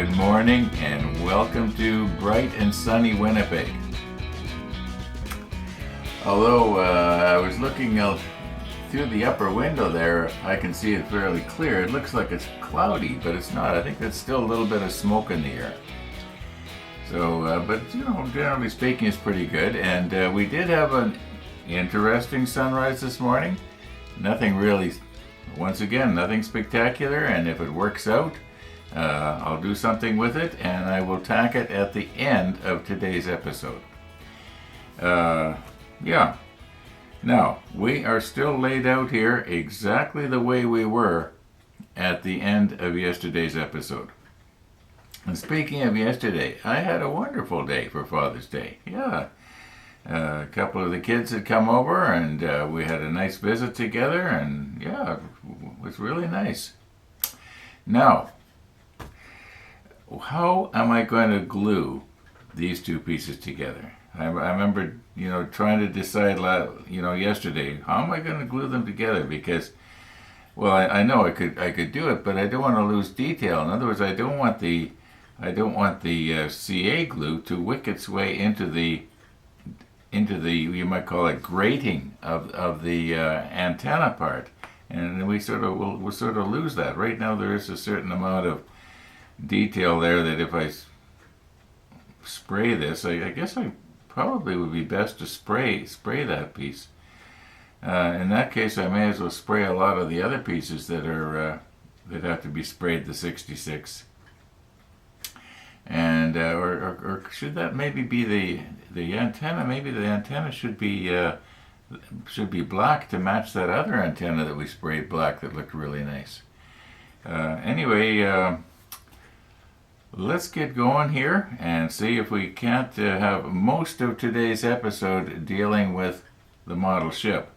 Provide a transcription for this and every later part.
Good morning and welcome to bright and sunny Winnipeg. Although I was looking out through the upper window there, I can see it fairly clear. It looks like it's cloudy, but it's not. I think there's still a little bit of smoke in the air. So, but generally speaking, it's pretty good. And we did have an interesting sunrise this morning. Nothing really, once again, nothing spectacular. And if it works out, I'll do something with it, and I will tack it at the end of today's episode. Yeah. Now, we are still laid out here exactly the way we were at the end of yesterday's episode. And speaking of yesterday, I had a wonderful day for Father's Day. Yeah. A couple of the kids had come over, and we had a nice visit together, and yeah, it was really nice. Now, how am I going to glue these two pieces together? I remember, trying to decide, yesterday, how am I going to glue them together? Because, well, I know I could do it, but I don't want to lose detail. In other words, I don't want the CA glue to wick its way into the you might call it grating of the antenna part, and we'll sort of lose that. Right now, there is a certain amount of detail there that if I spray this, I guess I probably would be best to spray that piece. In that case, I may as well spray a lot of the other pieces that have to be sprayed the 66. And or should that maybe be the antenna? Maybe the antenna should be black to match that other antenna that we sprayed black that looked really nice. Anyway. Let's get going here and see if we can't have most of today's episode dealing with the model ship.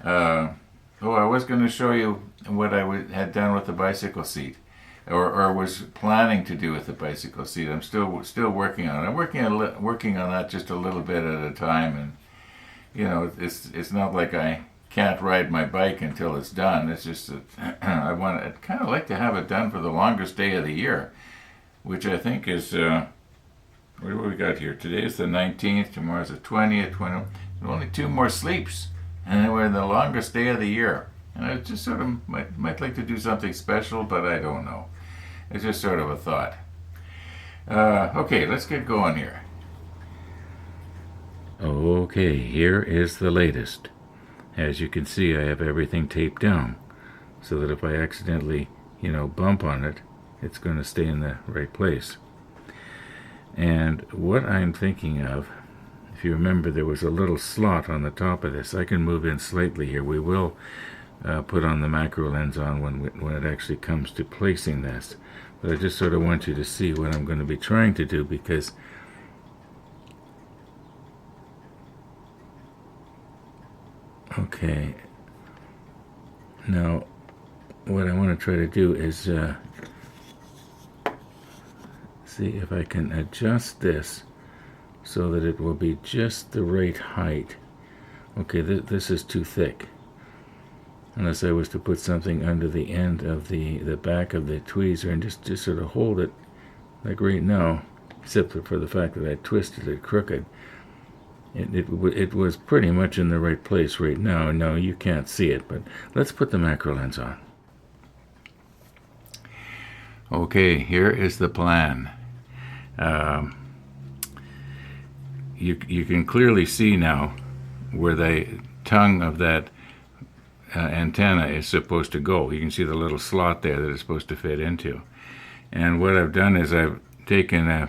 I was going to show you what I had done with the bicycle seat, or was planning to do with the bicycle seat. I'm still working on it. I'm working on that just a little bit at a time, and it's not like I can't ride my bike until it's done. It's just that I'd kind of like to have it done for the longest day of the year, which I think is, what do we got here? Today is the 19th, tomorrow's the 20th, only 2 more sleeps, and then we're in the longest day of the year. And I just sort of might like to do something special, but I don't know. It's just sort of a thought. Okay, let's get going here. Okay, here is the latest. As you can see, I have everything taped down, so that if I accidentally, bump on it, it's going to stay in the right place. And what I'm thinking of, if you remember, there was a little slot on the top of this. I can move in slightly here. We will put on the macro lens on when it actually comes to placing this. But I just sort of want you to see what I'm going to be trying to do, because okay, now what I want to try to do is see if I can adjust this so that it will be just the right height. Okay, this is too thick. Unless I was to put something under the end of the back of the tweezer and just sort of hold it like right now, except for the fact that I twisted it crooked. It was pretty much in the right place right now. No, you can't see it, but let's put the macro lens on. Okay, here is the plan. You can clearly see now where the tongue of that antenna is supposed to go. You can see the little slot there that it's supposed to fit into. And what I've done is I've taken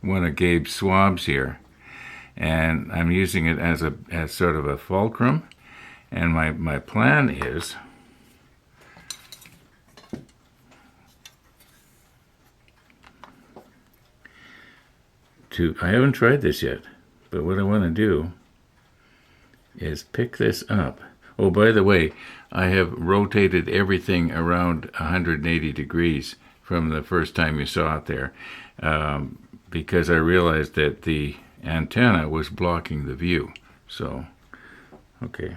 one of Gabe's swabs here, and I'm using it as sort of a fulcrum. And my plan is I haven't tried this yet, but what I want to do is pick this up. Oh, by the way, I have rotated everything around 180 degrees from the first time you saw it there, because I realized that the antenna was blocking the view. So, okay.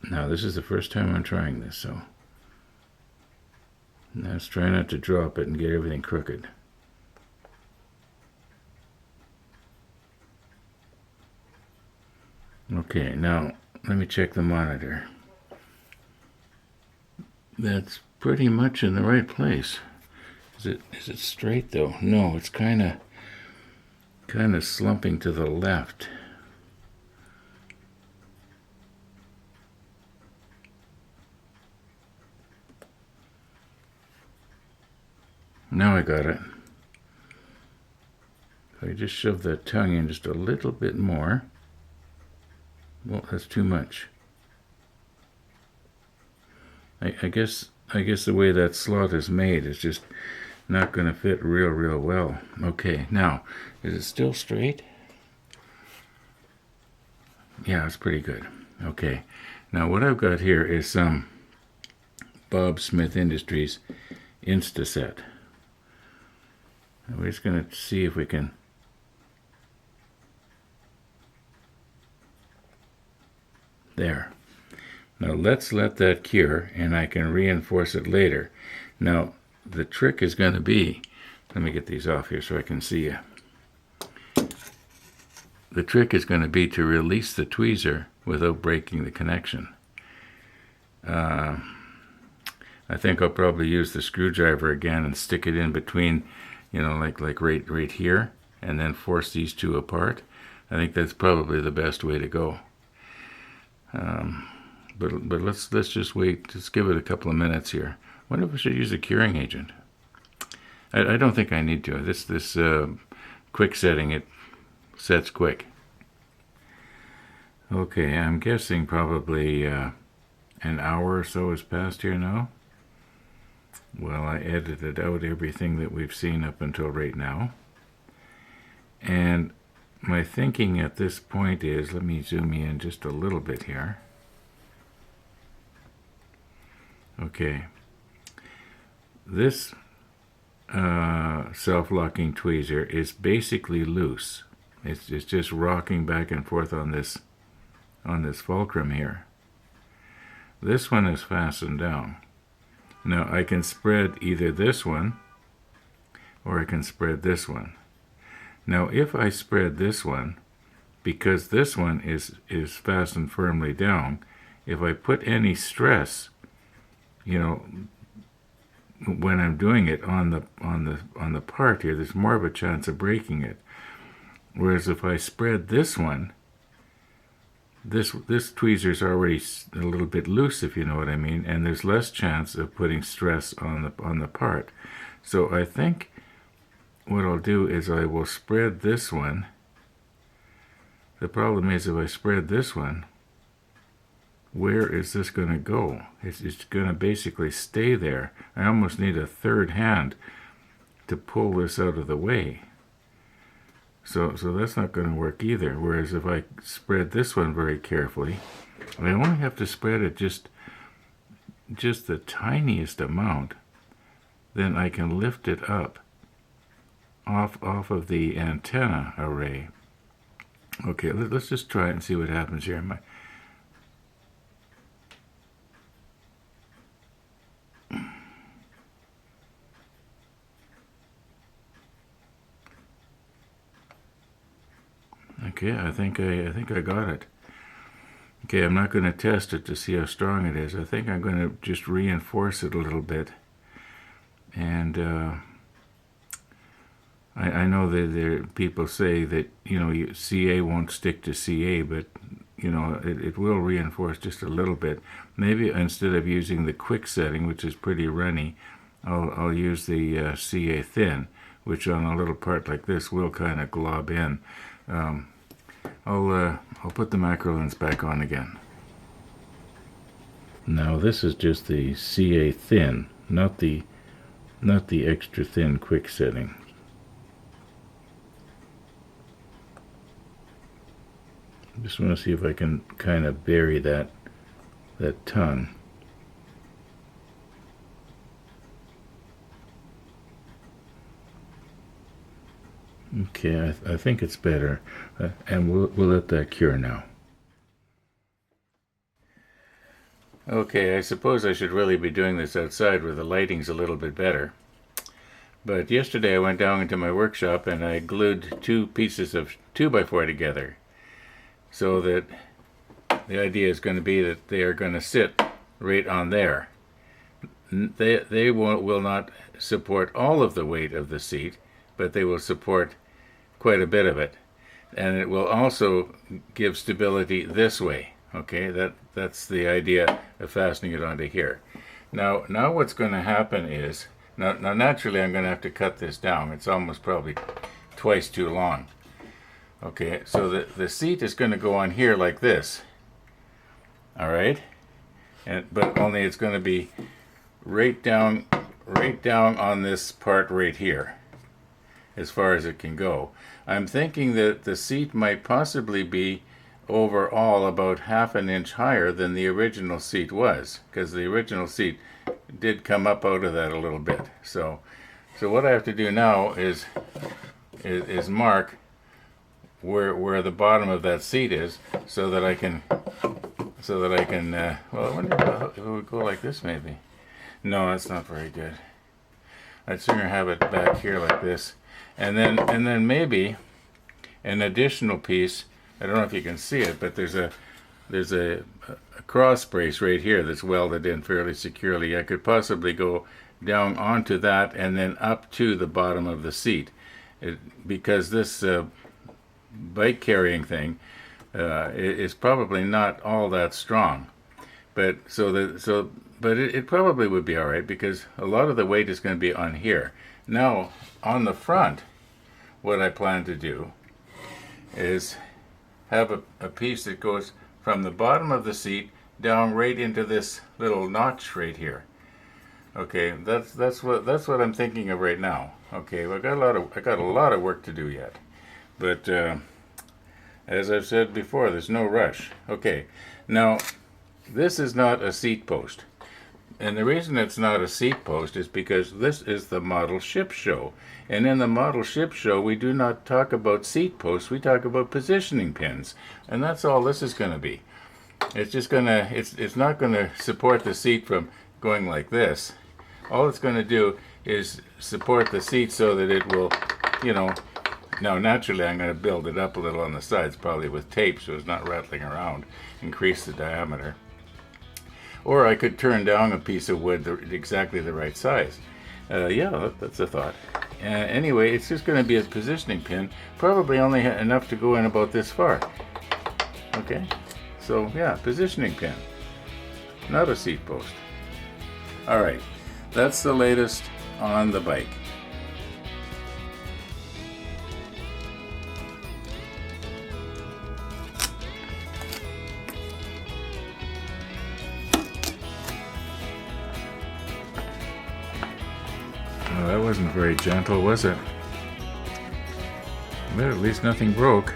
Now, this is the first time I'm trying this, so Now let's try not to drop it and get everything crooked. Okay, now let me check the monitor. That's pretty much in the right place. Is it straight though? No, it's kind of slumping to the left. Now I got it. If I just shove the tongue in just a little bit more. Well, that's too much. I guess the way that slot is made is just not going to fit real well. Okay, now, is it still straight? Yeah, it's pretty good. Okay, now what I've got here is some Bob Smith Industries Instaset. We're just going to see if we can there. Now let's let that cure and I can reinforce it later. Now the trick is going to be, let me get these off here so I can see you. The trick is going to be to release the tweezer without breaking the connection. I think I'll probably use the screwdriver again and stick it in between, you know, like right here, and then force these two apart. I think that's probably the best way to go. But let's just wait. Let's give it a couple of minutes here. I wonder if I should use a curing agent. I don't think I need to. This quick setting, it sets quick. Okay, I'm guessing probably an hour or so has passed here now. Well, I edited out everything that we've seen up until right now. And my thinking at this point is, let me zoom in just a little bit here. Okay, this self-locking tweezer is basically loose. It's just rocking back and forth on this fulcrum here. This one is fastened down. Now I can spread either this one or I can spread this one. Now if I spread this one, because this one is fastened firmly down, if I put any stress, you know, when I'm doing it on the part here, there's more of a chance of breaking it. Whereas if I spread this one, this tweezer's already a little bit loose, if you know what I mean, and there's less chance of putting stress on the part. So I think what I'll do is I will spread this one. The problem is if I spread this one, where is this going to go? It's going to basically stay there. I almost need a third hand to pull this out of the way. So that's not going to work either. Whereas if I spread this one very carefully, I only have to spread it just the tiniest amount, then I can lift it up off of the antenna array. Okay, let's just try it and see what happens here. Okay, I think I got it. Okay, I'm not going to test it to see how strong it is. I think I'm going to just reinforce it a little bit. And I know that people say that, you know, CA won't stick to CA, but, you know, it will reinforce just a little bit. Maybe instead of using the quick setting, which is pretty runny, I'll use the CA thin, which on a little part like this will kind of glob in. I'll put the macro lens back on again. Now this is just the CA thin, not the extra thin quick setting. Just want to see if I can kind of bury that tongue. Okay, I think it's better, and we'll let that cure now. Okay, I suppose I should really be doing this outside where the lighting's a little bit better. But yesterday I went down into my workshop and I glued two pieces of 2x4 together. So that the idea is going to be that they are going to sit right on there. They will not support all of the weight of the seat, but they will support quite a bit of it. And it will also give stability this way. Okay, that's the idea of fastening it onto here. Now what's going to happen is, now naturally I'm going to have to cut this down. It's almost probably twice too long. Okay, so the seat is going to go on here like this. All right, but only it's going to be right down on this part right here, as far as it can go. I'm thinking that the seat might possibly be overall about ½ an inch higher than the original seat was, because the original seat did come up out of that a little bit. So what I have to do now is mark where the bottom of that seat is, so that I can well, I wonder if it would go like this maybe. No, that's not very good. I'd sooner have it back here like this, and then maybe an additional piece. I don't know if you can see it, but there's a cross brace right here that's welded in fairly securely. I could possibly go down onto that and then up to the bottom of the seat, because this bike carrying thing is probably not all that strong. But it probably would be all right, because a lot of the weight is going to be on here. Now on the front, what I plan to do is have a piece that goes from the bottom of the seat down right into this little notch right here. Okay, that's what I'm thinking of right now. Okay, well, I got a lot of work to do yet, but as I've said before, there's no rush. Okay, now this is not a seat post. And the reason it's not a seat post is because this is the model ship show. And in the model ship show, we do not talk about seat posts, we talk about positioning pins. And that's all this is going to be. It's just going to, it's not going to support the seat from going like this. All it's going to do is support the seat so that it will, now naturally I'm going to build it up a little on the sides, probably with tape so it's not rattling around, increase the diameter. Or I could turn down a piece of wood exactly the right size. Yeah, that's a thought. Anyway, it's just going to be a positioning pin, probably only enough to go in about this far. Okay, so yeah, positioning pin, not a seat post. All right, that's the latest on the bike. Well, that wasn't very gentle, was it? But at least nothing broke.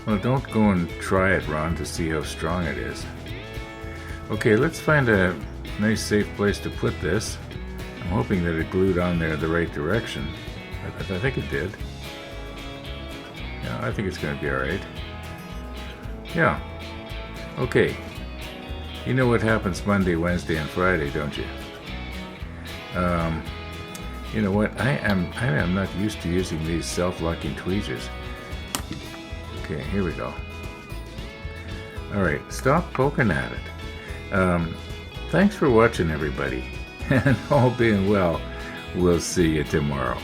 Well, don't go and try it, Ron, to see how strong it is. Okay, let's find a nice safe place to put this. I'm hoping that it glued on there the right direction. I think it did. Yeah, I think it's going to be alright. Yeah. Okay. You know what happens Monday, Wednesday, and Friday, don't you? You know what? I am not used to using these self-locking tweezers. Okay, here we go. All right, stop poking at it. Thanks for watching, everybody. And all being well, we'll see you tomorrow.